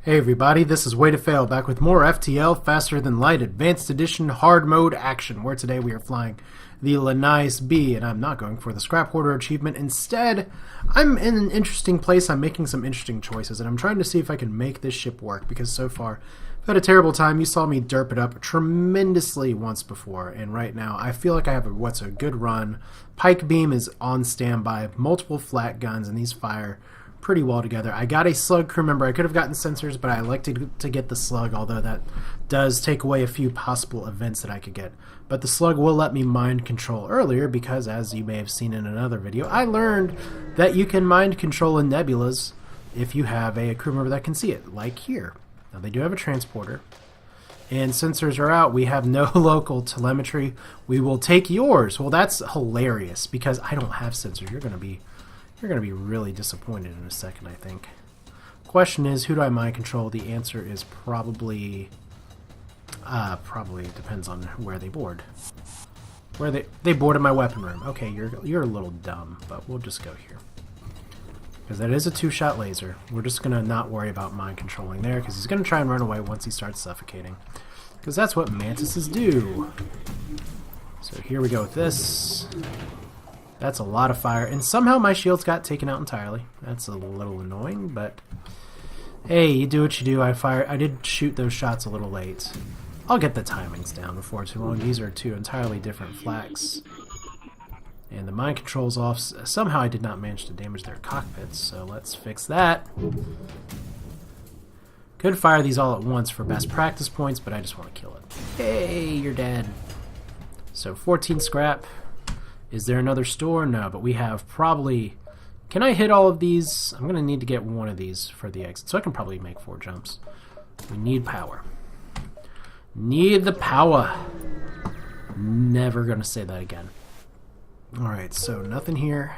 Hey everybody, this is Way to Fail, back with more FTL, Faster Than Light, Advanced Edition, Hard Mode Action, where today we are flying the Lanais B, and I'm not going for the Scrap Hoarder achievement. Instead, I'm in an interesting place, I'm making some interesting choices, and I'm trying to see if I can make this ship work, because so far, I've had a terrible time. You saw me derp it up tremendously once before, and right now, I feel like I have what's a good run. Pike Beam is on standby, multiple flat guns, and these fire pretty well together. I got a slug crew member. I could have gotten sensors, but I elected to get the slug, although that does take away a few possible events that I could get. But the slug will let me mind control earlier because, as you may have seen in another video, I learned that you can mind control in nebulas if you have a crew member that can see it, like here. Now they do have a transporter, and sensors are out. We have no local telemetry. We will take yours. Well, that's hilarious because I don't have sensors. You're going to be really disappointed in a second, I think. Question is, who do I mind control? The answer is probably depends on where they board. Where they board in my weapon room. Okay, you're a little dumb, but we'll just go here. Because that is a two-shot laser. We're just gonna not worry about mind controlling there, because he's gonna try and run away once he starts suffocating. Because that's what mantises do. So here we go with this. That's a lot of fire, and somehow my shields got taken out entirely. That's a little annoying, but hey, you do what you do. I did shoot those shots a little late. I'll get the timings down before too long. These are two entirely different flaks. And the mind control's off. Somehow I did not manage to damage their cockpits, so let's fix that. Could fire these all at once for best practice points, but I just want to kill it. Hey, you're dead. So 14 scrap. Is there another store? No, but we have probably... Can I hit all of these? I'm going to need to get one of these for the exit, so I can probably make 4 jumps. We need power. Need the power. Never going to say that again. Alright, so nothing here.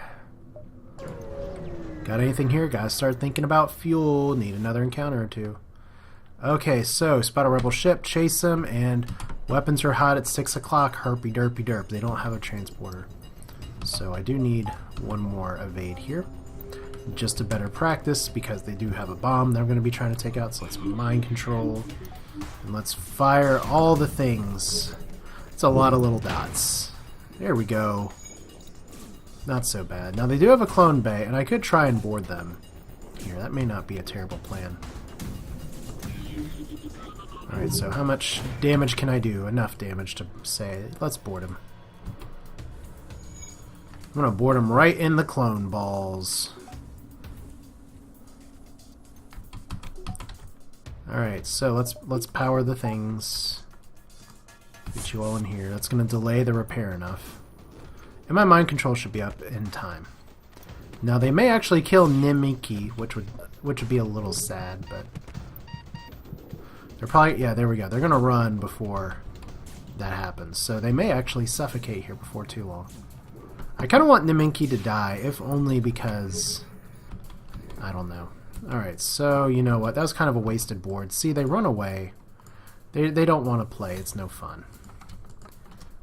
Got anything here? Gotta start thinking about fuel. Need another encounter or two. Okay, so spot a rebel ship, chase them, and weapons are hot at 6 o'clock. Herpy derpy derp. They don't have a transporter. So I do need one more evade here. Just a better practice because they do have a bomb they're going to be trying to take out. So let's mind control. And let's fire all the things. It's a lot of little dots. There we go. Not so bad. Now they do have a clone bay, and I could try and board them. Here, that may not be a terrible plan. Alright, so how much damage can I do? Enough damage to say, let's board him. I'm gonna board him right in the clone balls. Alright, so let's power the things. Get you all in here. That's gonna delay the repair enough. And my mind control should be up in time. Now they may actually kill Nimiki, which would be a little sad, but they're probably, yeah, there we go. They're gonna run before that happens. So they may actually suffocate here before too long. I kind of want Nimiki to die, if only because I don't know. Alright, so you know what? That was kind of a wasted board. See, they run away. They don't want to play. It's no fun.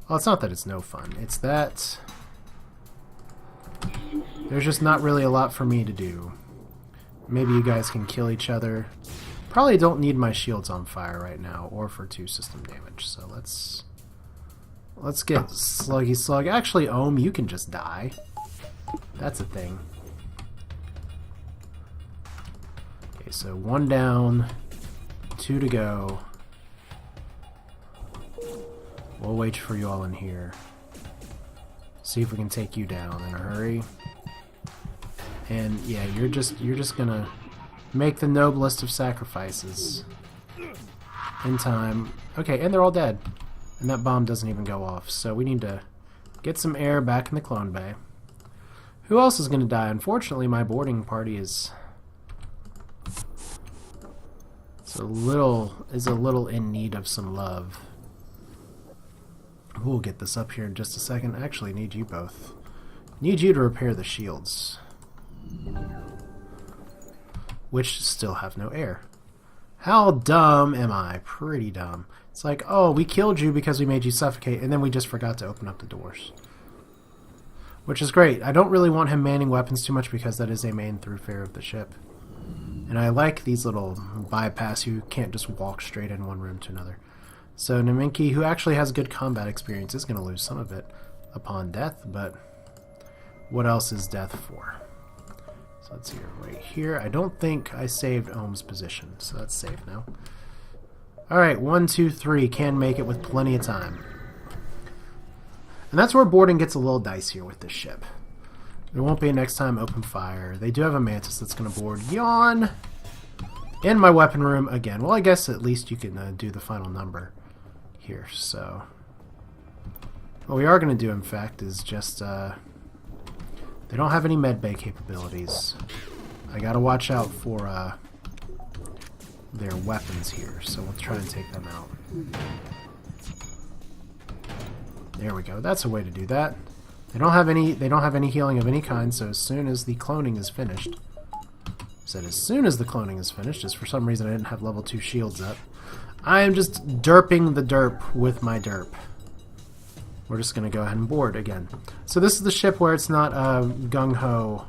Well, it's not that it's no fun. It's that there's just not really a lot for me to do. Maybe you guys can kill each other. Probably don't need my shields on fire right now, or for 2 system damage. So let's get Sluggy Slug. Actually, Ohm, you can just die. That's a thing. Okay, so 1 down, 2 to go. We'll wait for you all in here. See if we can take you down in a hurry. And yeah, you're just gonna make the noblest of sacrifices. In time. Okay, and they're all dead. And that bomb doesn't even go off. So we need to get some air back in the clone bay. Who else is gonna die? Unfortunately, my boarding party is a little in need of some love. We'll get this up here in just a second. I actually need you both. Need you to repair the shields. Which still have no air. How dumb am I? Pretty dumb. It's like, oh, we killed you because we made you suffocate, and then we just forgot to open up the doors. Which is great. I don't really want him manning weapons too much because that is a main thoroughfare of the ship. And I like these little bypass. You can't just walk straight in one room to another. So Neminki, who actually has good combat experience, is going to lose some of it upon death, but what else is death for? So let's see, right here. I don't think I saved Ohm's position, so that's safe now. Alright, 1, 2, 3. Can make it with plenty of time. And that's where boarding gets a little dicier with this ship. There won't be a next time open fire. They do have a Mantis that's going to board. Yawn! In my weapon room again. Well, I guess at least you can do the final number here, so... What we are going to do, in fact, is just... They don't have any medbay capabilities. I gotta watch out for their weapons here, so we'll try and take them out. There we go. That's a way to do that. They don't have any healing of any kind, so as soon as the cloning is finished. As soon as the cloning is finished, just for some reason I didn't have level 2 shields up. I am just derping the derp with my derp. We're just going to go ahead and board again. So this is the ship where it's not gung-ho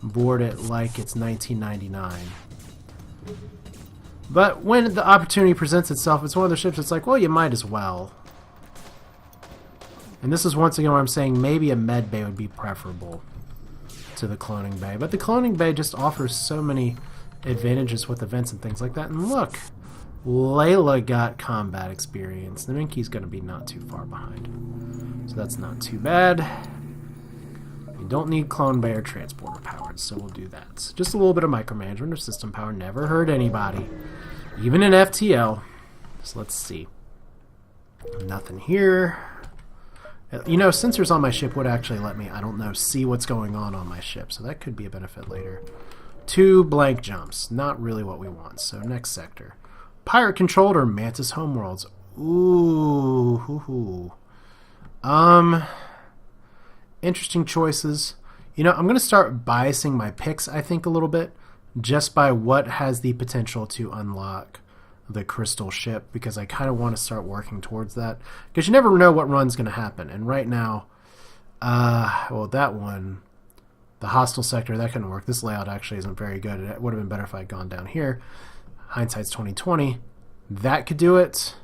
board it like it's 1999. But when the opportunity presents itself, it's one of the ships that's like, well, you might as well. And this is once again where I'm saying maybe a med bay would be preferable to the cloning bay. But the cloning bay just offers so many advantages with events and things like that. And look, Layla got combat experience. Neminki's going to be not too far behind. So that's not too bad. We don't need clone bay or transporter powers, so we'll do that. Just a little bit of micromanagement of system power. Never hurt anybody. Even in FTL. So let's see. Nothing here. You know, sensors on my ship would actually let me, I don't know, see what's going on my ship. So that could be a benefit later. 2 blank jumps. Not really what we want. So next sector. Pirate controlled or Mantis homeworlds? Ooh, hoo-hoo. Interesting choices. You know, I'm going to start biasing my picks, I think, a little bit, just by what has the potential to unlock the crystal ship, because I kind of want to start working towards that, because you never know what run's going to happen. And right now, well, that one, the hostile sector, that couldn't work. This layout actually isn't very good. It would have been better if I had gone down here. Hindsight's 2020. That could do it.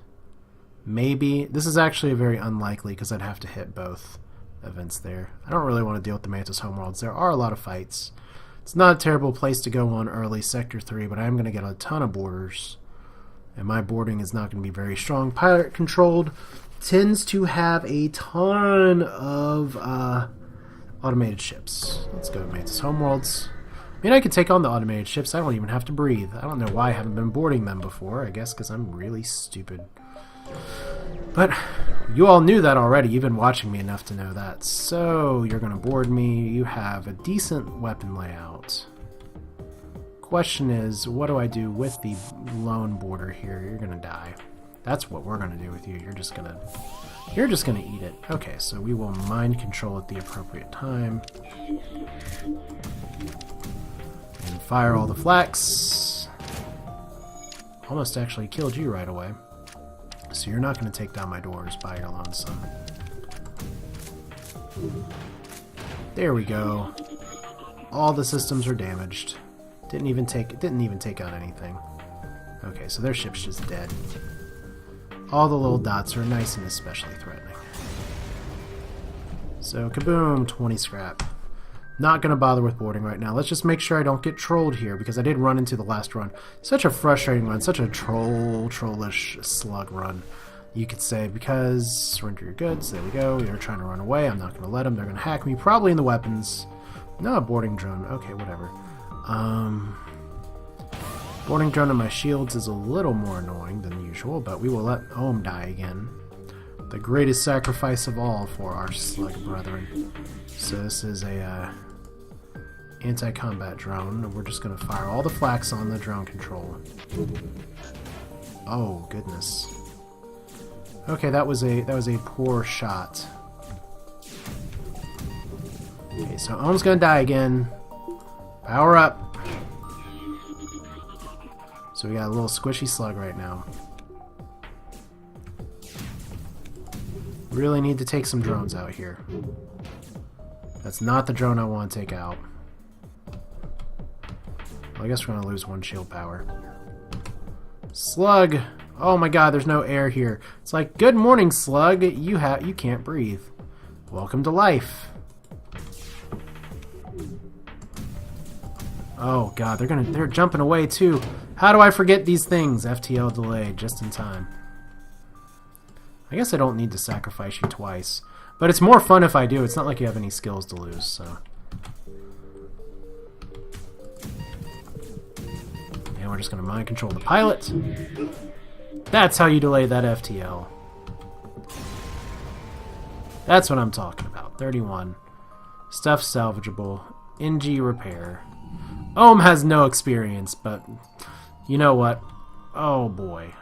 Maybe. This is actually very unlikely because I'd have to hit both events there. I don't really want to deal with the Mantis homeworlds. There are a lot of fights. It's not a terrible place to go on early Sector 3, but I am going to get a ton of boarders. And my boarding is not going to be very strong. Pirate controlled tends to have a ton of automated ships. Let's go Mantis homeworlds. I mean, I could take on the automated ships. I don't even have to breathe. I don't know why I haven't been boarding them before. I guess because I'm really stupid. But you all knew that already. You've been watching me enough to know that. So you're going to board me. You have a decent weapon layout. Question is, what do I do with the lone boarder here? You're going to die. That's what we're going to do with you. You're just going to eat it. Okay, so we will mind control at the appropriate time. And fire all the flax. Almost actually killed you right away. So you're not going to take down my doors by your lonesome. There we go. All the systems are damaged. Didn't even take out anything. Okay, so their ship's just dead. All the little dots are nice and especially threatening. So kaboom, 20 scrap. Not going to bother with boarding right now. Let's just make sure I don't get trolled here, because I did run into the last run. Such a frustrating run. Such a trollish slug run, you could say, because surrender your goods. There we go. They're trying to run away. I'm not going to let them. They're going to hack me, probably in the weapons. No, a boarding drone. Okay, whatever. Boarding drone on my shields is a little more annoying than usual, but we will let Ohm die again. The greatest sacrifice of all for our slug brethren. So this is a anti-combat drone. We're just going to fire all the flax on the drone control. Oh goodness. Okay, that was a poor shot. Okay, so Ohm's going to die again. Power up. So we got a little squishy slug right now. Really need to take some drones out here. That's not the drone I want to take out. I guess we're gonna lose one shield power. Slug! Oh my god, there's no air here. It's like, good morning, Slug. You can't breathe. Welcome to life. Oh god, they're jumping away too. How do I forget these things? FTL delayed just in time. I guess I don't need to sacrifice you twice. But it's more fun if I do. It's not like you have any skills to lose, so. And we're just going to mind control the pilot. That's how you delay that FTL. That's what I'm talking about. 31. Stuff salvageable. NG repair. Ohm has no experience, but you know what? Oh boy.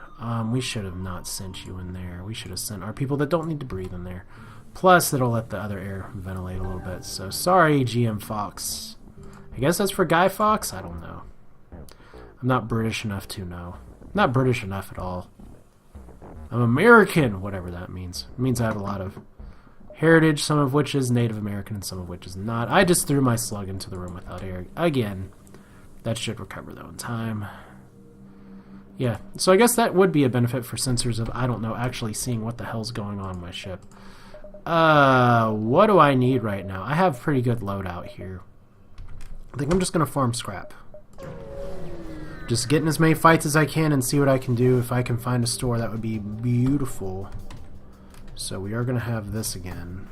We should have not sent you in there. We should have sent our people that don't need to breathe in there. Plus, it'll let the other air ventilate a little bit. So, sorry, GM Fox. I guess that's for Guy Fawkes? I don't know. I'm not British enough to know. I'm not British enough at all. I'm American, whatever that means. It means I have a lot of heritage, some of which is Native American and some of which is not. I just threw my slug into the room without air. Again, that should recover, though, in time. Yeah, so I guess that would be a benefit for sensors of, I don't know, actually seeing what the hell's going on my ship. What do I need right now? I have pretty good loadout here. I think I'm just going to farm scrap. Just getting as many fights as I can and see what I can do. If I can find a store, that would be beautiful. So we are going to have this again.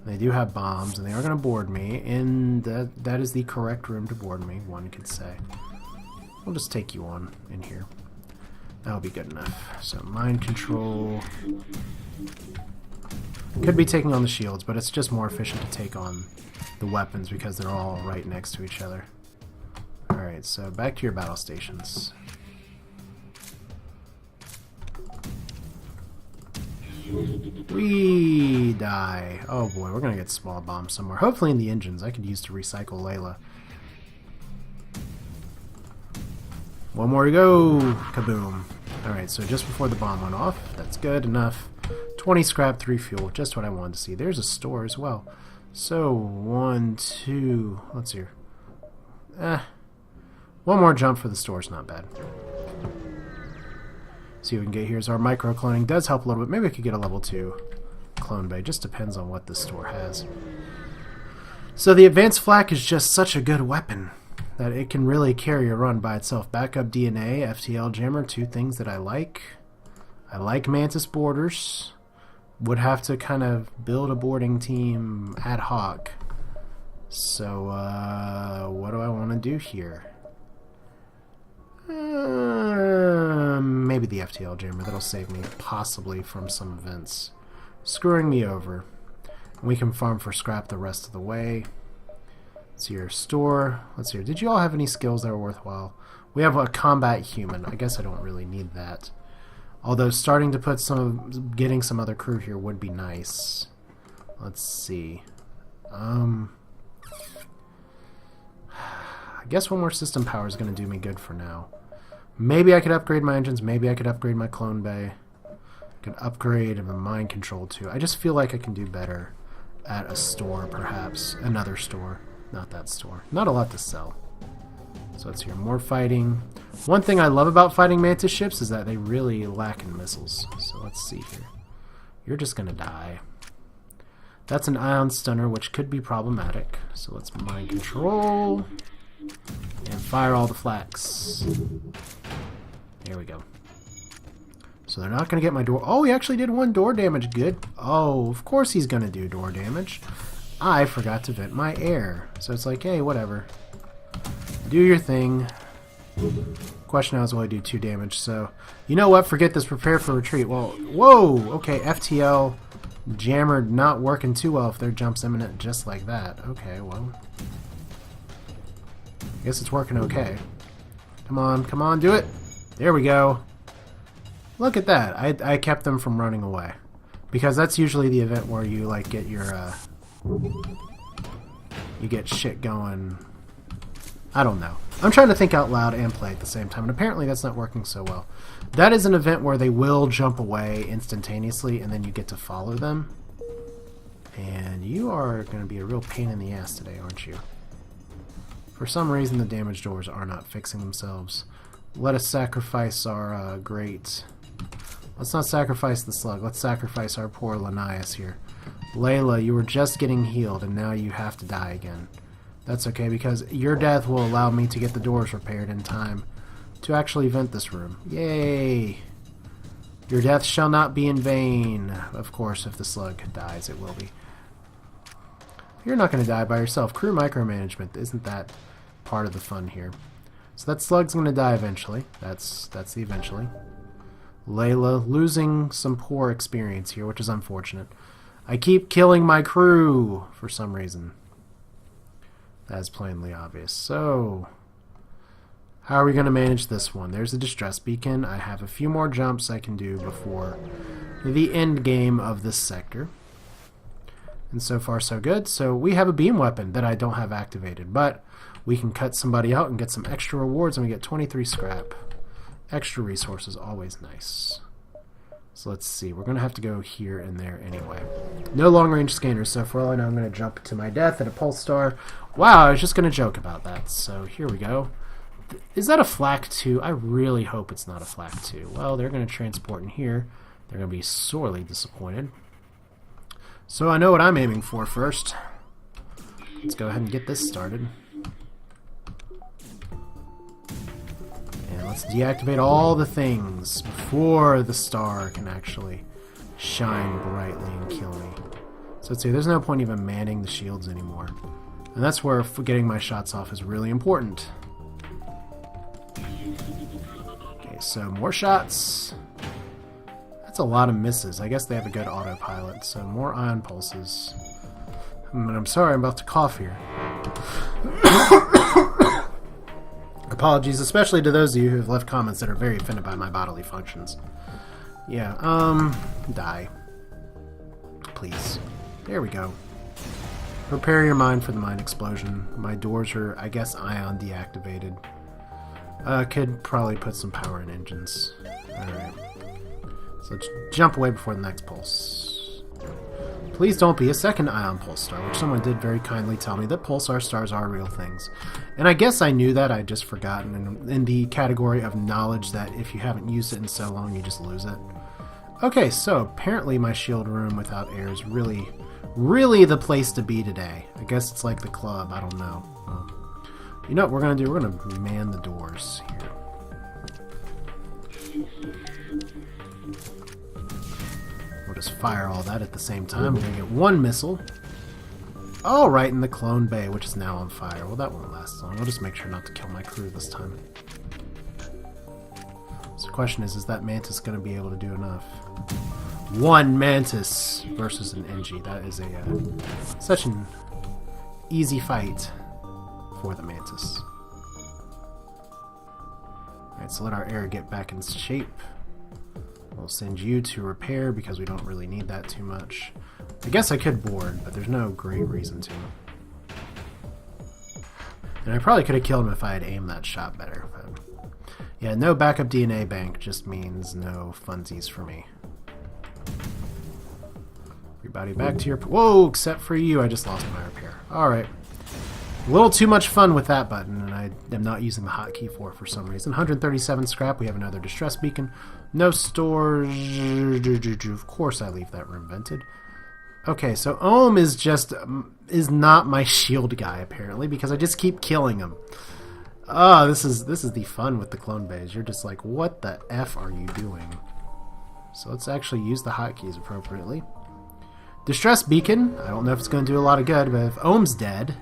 They do have bombs, and they are going to board me, and that is the correct room to board me, one could say. We'll just take you on in here. That'll be good enough. So, mind control. Could be taking on the shields, but it's just more efficient to take on the weapons because they're all right next to each other. Alright, so back to your battle stations. We die. Oh boy, we're gonna get small bombs somewhere. Hopefully in the engines. I could use to recycle Layla. One more to go. Kaboom. Alright, so just before the bomb went off. That's good enough. 20 scrap, 3 fuel. Just what I wanted to see. There's a store as well. So, 1, 2... Let's see here. One more jump for the store's not bad. See what we can get here is our micro-cloning. Does help a little bit. Maybe I could get a level 2 clone bay. Just depends on what the store has. So the advanced flak is just such a good weapon that it can really carry a run by itself. Backup DNA, FTL jammer, 2 things that I like. I like Mantis boarders. Would have to kind of build a boarding team ad hoc. So, what do I want to do here? Maybe the FTL jammer. That'll save me possibly from some events screwing me over. We can farm for scrap the rest of the way. Let's see your store. Let's see here. Did you all have any skills that are worthwhile? We have a combat human. I guess I don't really need that. Although starting to put getting some other crew here would be nice. Let's see. I guess one more system power is going to do me good for now. Maybe I could upgrade my engines. Maybe I could upgrade my clone bay. I could upgrade my mind control too. I just feel like I can do better at a store, perhaps. Another store. Not that store. Not a lot to sell. So let's hear more fighting. One thing I love about fighting Mantis ships is that they really lack in missiles. So let's see here. You're just going to die. That's an ion stunner, which could be problematic. So let's mind control. And fire all the flaks. There we go. So they're not going to get my door. Oh, he actually did 1 door damage. Good. Oh, of course he's going to do door damage. I forgot to vent my air. So it's like, hey, whatever. Do your thing. Question now is, will I do 2 damage? So, you know what? Forget this. Prepare for retreat. Well, whoa! Okay, FTL jammer not working too well if their jump's imminent just like that. Okay, well. I guess it's working okay. Come on, do it! There we go. Look at that. I kept them from running away. Because that's usually the event where you, like, get your, you get shit going. I don't know. I'm trying to think out loud and play at the same time, and apparently that's not working so well. That is an event where they will jump away instantaneously, and then you get to follow them. And you are going to be a real pain in the ass today, aren't you? For some reason, the damaged doors are not fixing themselves. Let us sacrifice our great... Let's not sacrifice the slug. Let's sacrifice our poor Linnaeus here. Layla, you were just getting healed, and now you have to die again. That's okay, because your death will allow me to get the doors repaired in time to actually vent this room. Yay! Your death shall not be in vain. Of course, if the slug dies, it will be. You're not going to die by yourself. Crew micromanagement, isn't that part of the fun here? So that slug's going to die eventually. That's the eventually. Layla losing some poor experience here, which is unfortunate. I keep killing my crew for some reason. That's plainly obvious. So, how are we going to manage this one? There's a distress beacon. I have a few more jumps I can do before the end game of this sector. And so far so good. So we have a beam weapon that I don't have activated, but we can cut somebody out and get some extra rewards, and we get 23 scrap. Extra resources, always nice. So let's see. We're going to have to go here and there anyway. No long-range scanners, so for all I know, I'm going to jump to my death at a pulse star. Wow, I was just going to joke about that. So here we go. Is that a flak 2? I really hope it's not a flak 2. Well, they're going to transport in here. They're going to be sorely disappointed. So I know what I'm aiming for first. Let's go ahead and get this started. And let's deactivate all the things before the star can actually shine brightly and kill me. So let's see, there's no point even manning the shields anymore. And that's where getting my shots off is really important. Okay, so more shots. That's a lot of misses. I guess they have a good autopilot, so more ion pulses. I'm sorry, I'm about to cough here. Apologies, especially to those of you who have left comments that are very offended by my bodily functions. Yeah, die. Please. There we go. Prepare your mind for the mine explosion. My doors are, I guess, ion deactivated. Could probably put some power in engines. Alright. So let's jump away before the next pulse. Please don't be a second ion pulse star, which someone did very kindly tell me that pulsar stars are real things. And I guess I knew that, I'd just forgotten, in the category of knowledge that if you haven't used it in so long, you just lose it. Okay, so apparently my shield room without air is really the place to be today. I guess it's like the club, I don't know. You know what we're going to do? We're going to man the doors here. We'll just fire all that at the same time. We're going to get one missile. Oh, right in the clone bay, which is now on fire. Well, that won't last long. I'll just make sure not to kill my crew this time. So the question is that Mantis going to be able to do enough? One Mantis versus an NG. That is such an easy fight for the Mantis. Alright, so let our air get back in shape. We'll send you to repair because we don't really need that too much. I guess I could board, but there's no great reason to. And I probably could have killed him if I had aimed that shot better. But yeah, no backup DNA bank just means no funsies for me. Everybody back to your... Whoa, except for you, I just lost my repair. Alright. A little too much fun with that button, and I am not using the hotkey for some reason. 137 scrap, we have another distress beacon. No storage. Of course I leave that room vented. Okay, so Ohm is not my shield guy, apparently, because I just keep killing him. Oh, this is the fun with the clone bays. You're just like, what the F are you doing? So let's actually use the hotkeys appropriately. Distress beacon, I don't know if it's going to do a lot of good, but if Ohm's dead...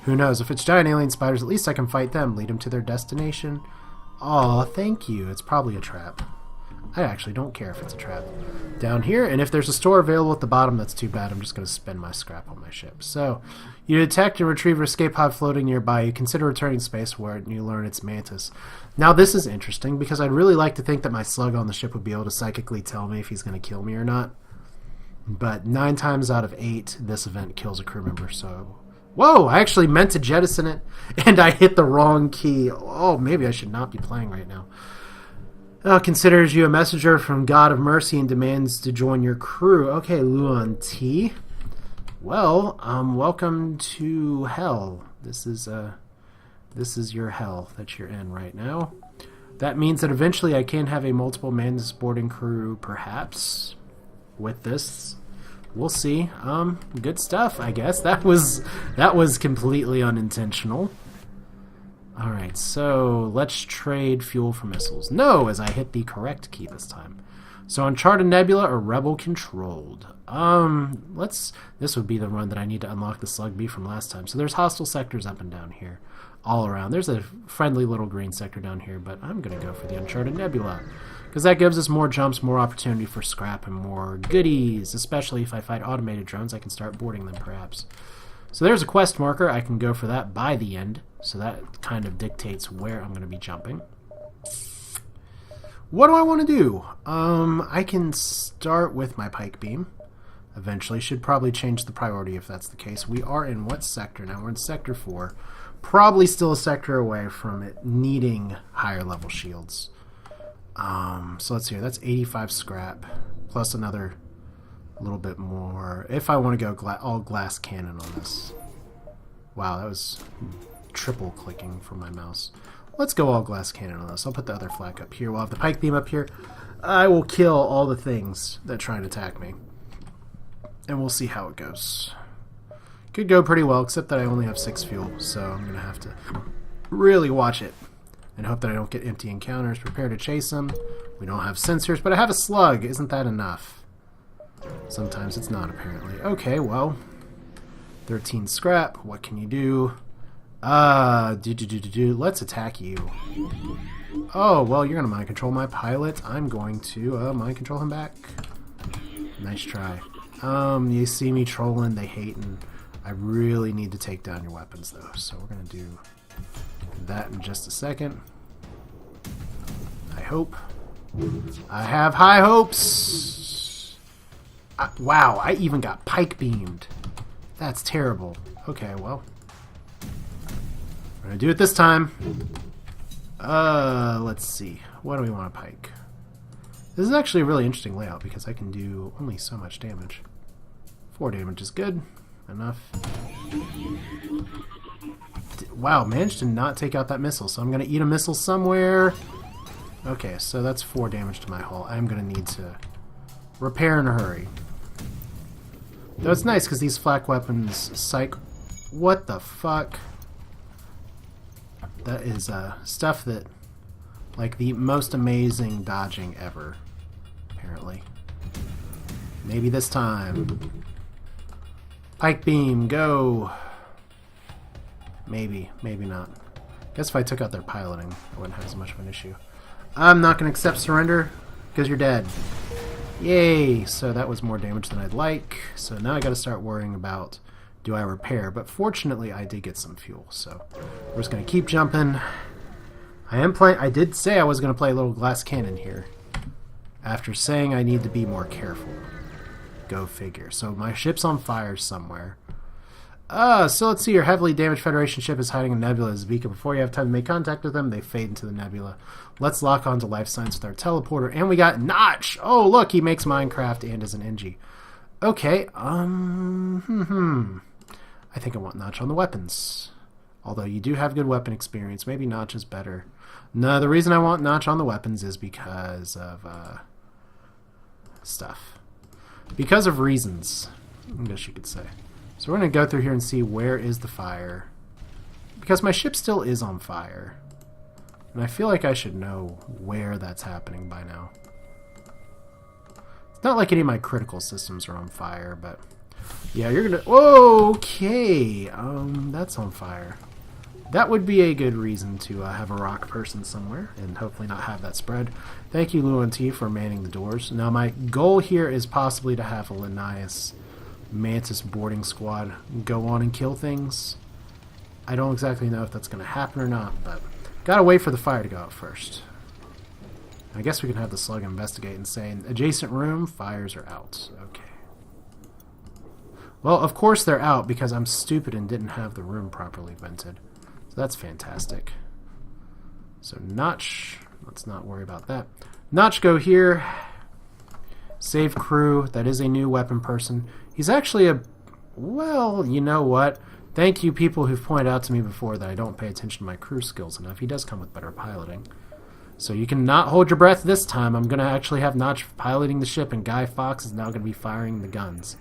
Who knows? If it's giant alien spiders, at least I can fight them. Lead them to their destination. Aw, thank you. It's probably a trap. I actually don't care if it's a trap. Down here, and if there's a store available at the bottom, that's too bad. I'm just going to spend my scrap on my ship. So, you detect and retrieve an escape pod floating nearby. You consider returning to space where you learn it's Mantis. Now, this is interesting, because I'd really like to think that my slug on the ship would be able to psychically tell me if he's going to kill me or not. But 9 times out of 8, this event kills a crew member, so... Whoa, I actually meant to jettison it, and I hit the wrong key. Oh, maybe I should not be playing right now. Considers you a messenger from God of Mercy and demands to join your crew. Okay, Luan T. Well, welcome to hell. This is This is your hell that you're in right now. That means that eventually I can have a multiple mantis boarding crew, perhaps, with this. We'll see. Good stuff, I guess. That was completely unintentional. Alright, so let's trade fuel for missiles. No, as I hit the correct key this time. So Uncharted Nebula or Rebel controlled. This would be the run that I need to unlock the slug bee from last time. So there's hostile sectors up and down here, all around. There's a friendly little green sector down here, but I'm gonna go for the Uncharted Nebula because that gives us more jumps, more opportunity for scrap, and more goodies. Especially if I fight automated drones, I can start boarding them perhaps. So there's a quest marker. I can go for that by the end. So that kind of dictates where I'm going to be jumping. What do I want to do? I can start with my pike beam. Eventually. Should probably change the priority if that's the case. We are in what sector now? We're in sector 4. Probably still a sector away from it needing higher level shields. So let's see here. That's 85 scrap. Plus another little bit more. If I want to go all glass cannon on this. Wow, that was triple clicking from my mouse. Let's go all glass cannon on this. I'll put the other flak up here. We'll have the pike beam up here. I will kill all the things that try and attack me. And we'll see how it goes. Could go pretty well, except that I only have 6 fuel, so I'm going to have to really watch it. And hope that I don't get empty encounters. Prepare to chase them. We don't have sensors, but I have a slug. Isn't that enough? Sometimes it's not, apparently. Okay, well. 13 scrap. What can you do? Let's attack you. Oh, well, you're going to mind control my pilot. I'm going to mind control him back. Nice try. You see me trolling, they hate, and I really need to take down your weapons, though. So we're going to do that in just a second. I hope. I have high hopes. Wow, I even got pike beamed. That's terrible. Okay, well. We're going to do it this time. Let's see. What do we want to pike? This is actually a really interesting layout because I can do only so much damage. 4 damage is good. Enough. Wow, managed to not take out that missile, so I'm going to eat a missile somewhere. Okay, so that's 4 damage to my hull. I'm going to need to repair in a hurry. Though it's nice because these flak weapons psych... What the fuck? That is stuff that... Like the most amazing dodging ever. Apparently. Maybe this time. Pike beam, go! Maybe, maybe not. Guess if I took out their piloting, I wouldn't have as much of an issue. I'm not going to accept surrender, because you're dead. Yay! So that was more damage than I'd like. So now I got to start worrying about, do I repair? But fortunately, I did get some fuel, so we're just going to keep jumping. I did say I was going to play a little glass cannon here, after saying I need to be more careful. Go figure. So my ship's on fire somewhere. So let's see. Your heavily damaged Federation ship is hiding in Nebula's beacon. Before you have time to make contact with them, they fade into the nebula. Let's lock onto life signs with our teleporter. And we got Notch! Oh, look, he makes Minecraft and is an NG. Okay, I think I want Notch on the weapons. Although you do have good weapon experience. Maybe Notch is better. No, the reason I want Notch on the weapons is because of, stuff. Because of reasons, I guess you could say. So we're going to go through here and see where is the fire. Because my ship still is on fire. And I feel like I should know where that's happening by now. It's not like any of my critical systems are on fire, but... Yeah, you're going to... Okay! That's on fire. That would be a good reason to have a rock person somewhere, and hopefully not have that spread. Thank you, Luan T, for manning the doors. Now, my goal here is possibly to have a Linnaeus Mantis boarding squad go on and kill things. I don't exactly know if that's going to happen or not, but gotta wait for the fire to go out first. I guess we can have the slug investigate and say, adjacent room, fires are out. Okay. Well, of course they're out because I'm stupid and didn't have the room properly vented. So that's fantastic. So Notch, let's not worry about that. Notch, go here. Save crew, that is a new weapon person. He's actually a... Well, you know what? Thank you, people who've pointed out to me before that I don't pay attention to my crew skills enough. He does come with better piloting. So you can not hold your breath this time. I'm going to actually have Notch piloting the ship, and Guy Fawkes is now going to be firing the guns.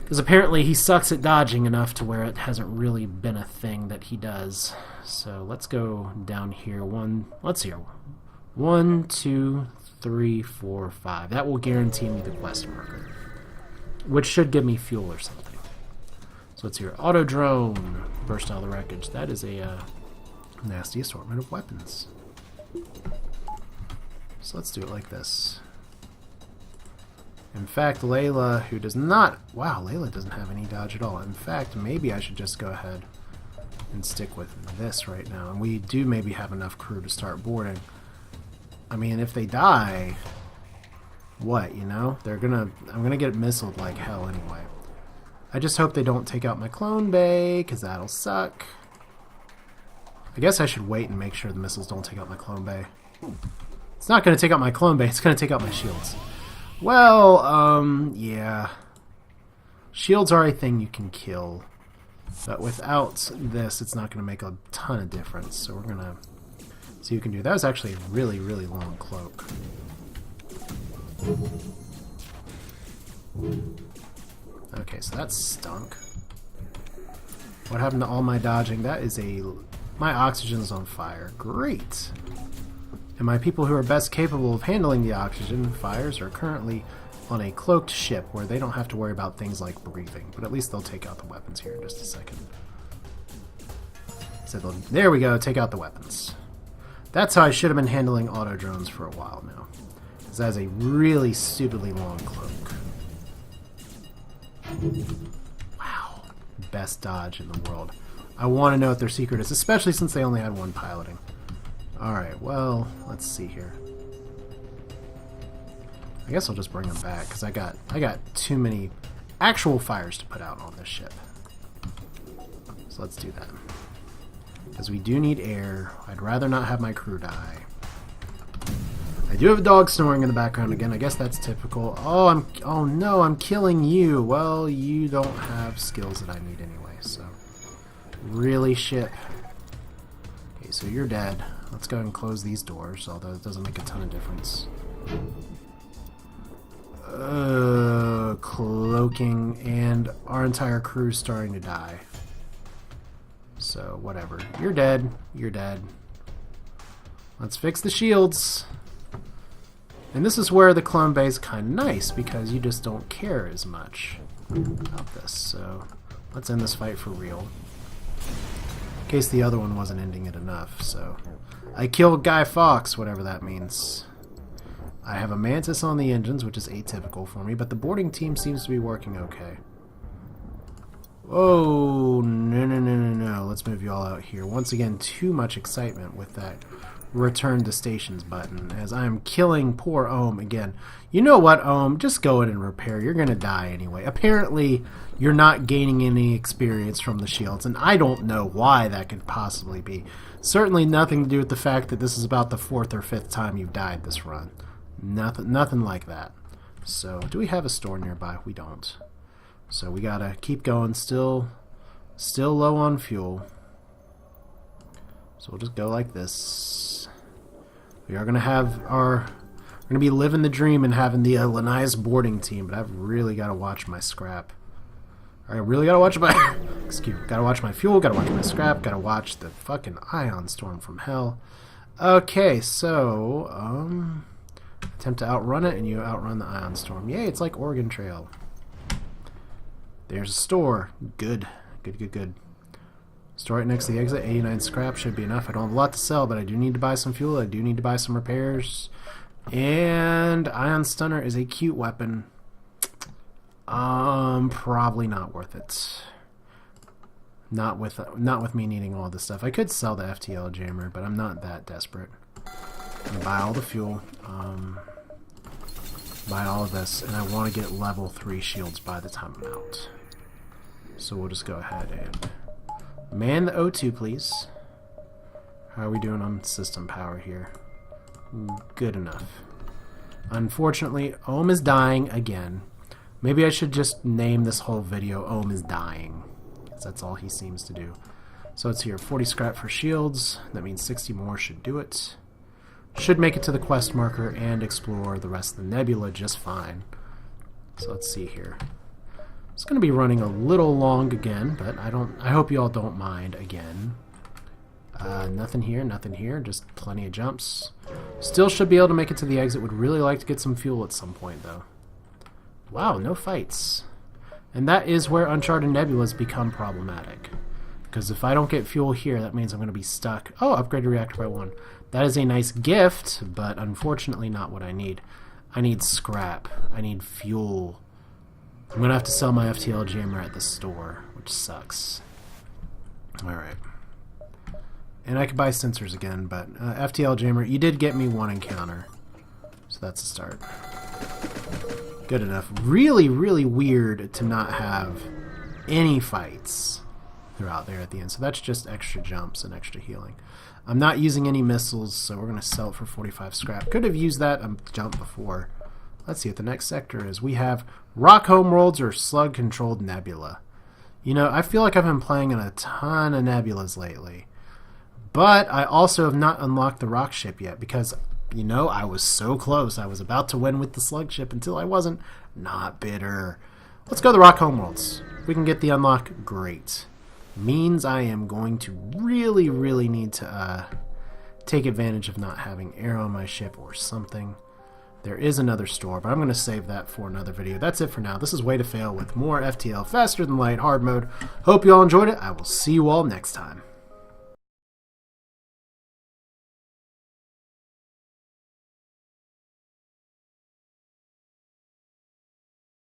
Because apparently he sucks at dodging enough to where it hasn't really been a thing that he does. So let's go down here. Let's see here. 1, 2, 3, 4, 5. That will guarantee me the quest marker, which should give me fuel or something. So let's hear auto drone. Burst out of the wreckage. That is a nasty assortment of weapons. So let's do it like this. In fact, Layla, who does not... Wow, Layla doesn't have any dodge at all. In fact, maybe I should just go ahead and stick with this right now. And we do maybe have enough crew to start boarding. I mean, if they die... What, you know? I'm gonna get missiled like hell anyway. I just hope they don't take out my clone bay, because that'll suck. I guess I should wait and make sure the missiles don't take out my clone bay. It's not going to take out my clone bay, it's going to take out my shields. Well, yeah. Shields are a thing you can kill. But without this, it's not going to make a ton of difference. So we're going to see what we can do. That was actually a really, really long cloak. Okay, so that stunk. What happened to all my dodging? That is my oxygen's on fire. Great! And my people who are best capable of handling the oxygen fires are currently on a cloaked ship where they don't have to worry about things like breathing. But at least they'll take out the weapons here in just a second. So there we go, take out the weapons. That's how I should have been handling auto drones for a while now. Because that is a really stupidly long cloak. Wow. Best dodge in the world. I want to know what their secret is, especially since they only had one piloting. Alright, well, let's see here. I guess I'll just bring them back, because I got too many actual fires to put out on this ship. So let's do that. Because we do need air. I'd rather not have my crew die. I do have a dog snoring in the background again. I guess that's typical. Oh no, I'm killing you. Well, you don't have skills that I need anyway, so... Really, ship? Okay, so you're dead. Let's go ahead and close these doors, although it doesn't make a ton of difference. Cloaking, and our entire crew's starting to die. So, whatever. You're dead. You're dead. Let's fix the shields. And this is where the clone bay is kind of nice, because you just don't care as much about this. So, let's end this fight for real. In case the other one wasn't ending it enough, so... I killed Guy Fawkes, whatever that means. I have a Mantis on the engines, which is atypical for me, but the boarding team seems to be working okay. Oh, no. Let's move you all out here. Once again, too much excitement with that return to stations button, as I am killing poor Ohm again. You know what, Ohm? Just go in and repair. You're going to die anyway. Apparently, you're not gaining any experience from the shields, and I don't know why that could possibly be. Certainly nothing to do with the fact that this is about the 4th or 5th time you've died this run. Nothing like that. So, do we have a store nearby? We don't. So we gotta keep going. Still low on fuel. So we'll just go like this. We are gonna have we're gonna be living the dream and having the Linnaeus boarding team, but I've really gotta watch my scrap. I really gotta watch my gotta watch my fuel, gotta watch my scrap, gotta watch the fucking ion storm from hell. Okay, so attempt to outrun it, and you outrun the ion storm. Yay, it's like Oregon Trail. There's a store. Good. Store right next to the exit. 89 scrap should be enough. I don't have a lot to sell, but I do need to buy some fuel. I do need to buy some repairs. And Ion Stunner is a cute weapon. Probably not worth it. Not with me needing all this stuff. I could sell the FTL jammer, but I'm not that desperate. I'm gonna buy all the fuel. Buy all of this, and I want to get level 3 shields by the time I'm out. So we'll just go ahead and man the O2, please. How are we doing on system power here? Good enough. Unfortunately, Ohm is dying again. Maybe I should just name this whole video Ohm is dying. because that's all he seems to do. So it's here, 40 scrap for shields. That means 60 more should do it. Should make it to the quest marker and explore the rest of the nebula just fine. So let's see here. It's going to be running a little long again, but I hope you all don't mind again. Nothing here, just plenty of jumps. Still should be able to make it to the exit. Would really like to get some fuel at some point, though. Wow, no fights. And that is where Uncharted Nebulas become problematic. Because if I don't get fuel here, that means I'm going to be stuck. Oh, upgrade reactor by 1. That is a nice gift, but unfortunately not what I need. I need scrap. I need fuel. I'm going to have to sell my FTL jammer at the store, which sucks. Alright. And I could buy sensors again, but FTL jammer, you did get me 1 encounter. So that's a start. Good enough. Really, really weird to not have any fights throughout there at the end. So that's just extra jumps and extra healing. I'm not using any missiles, so we're going to sell it for 45 scrap. Could have used that jump before. Let's see what the next sector is. We have rock homeworlds or slug-controlled nebula. You know, I feel like I've been playing in a ton of nebulas lately. But I also have not unlocked the rock ship yet because, you know, I was so close. I was about to win with the slug ship until I wasn't. Not bitter. Let's go to the rock homeworlds. If we can get the unlock, great. Means I am going to really, really need to take advantage of not having air on my ship or something. There is another store, but I'm going to save that for another video. That's it for now. This is Way to Fail with more FTL Faster Than Light Hard Mode. Hope you all enjoyed it. I will see you all next time.